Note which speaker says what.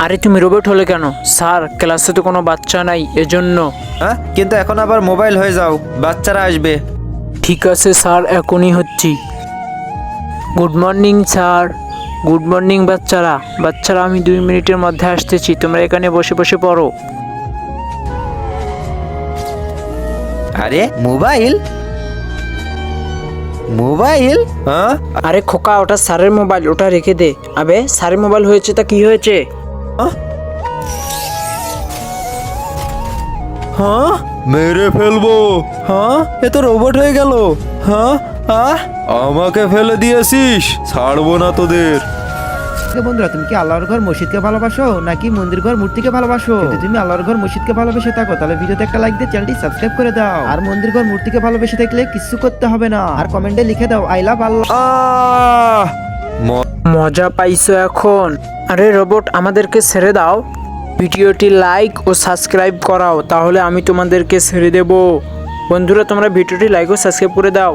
Speaker 1: আরে তুমি রোবট হলে কেন? স্যার, ক্লাসে তো কোনো বাচ্চা নাই, এজন্য।
Speaker 2: হ্যাঁ, কিন্তু এখন আবার মোবাইল হয়ে যাও, বাচ্চারা আসবে।
Speaker 1: ঠিক আছে স্যার, এখনই হচ্ছি। Good morning sir. Good morning বাচ্চারা। বাচ্চারা, আমি 2 মিনিটের মধ্যে আসতেছি, তোমরা এখানে বসে বসে পড়ো।
Speaker 2: আরে মোবাইল মোবাইল হ্যাঁ
Speaker 1: আরে খোকা, ওটা স্যারের মোবাইল, ওটা রেখে দে। আবে, স্যারের মোবাইল হয়েছে তা কি হয়েছে?
Speaker 2: হ্যাঁ, মেরে ফেলবো। হ্যাঁ, এ তো রোবট হয়ে গেল। হ্যাঁ, আমাকে ফেলে দিয়েছিস, ছাড়বো না তোদের।
Speaker 3: বন্ধুরা, তুমি কি আল্লাহর ঘর মসজিদকে ভালোবাসো নাকি মন্দির ঘর মূর্তিকে ভালোবাসো? যদি তুমি আল্লাহর ঘর মসজিদকে ভালোবেসে থাকো তাহলে ভিডিওতে একটা লাইক দিয়ে চ্যানেলটি সাবস্ক্রাইব করে দাও। আর মন্দির ঘর মূর্তিকে ভালোবেসে থাকলে কিছু করতে হবে না, আর কমেন্টে লিখে দাও আই লাভ আল্লাহ।
Speaker 2: আহ
Speaker 1: মজা পাইছো এখন? আরে রোবট, আমাদেরকে ছেড়ে দাও। ভিডিওটি লাইক ও সাবস্ক্রাইব করাও, তাহলে আমি তোমাদেরকে ছেড়ে দেব। বন্ধুরা, তোমরা ভিডিওটি লাইক ও সাবস্ক্রাইব করে দাও।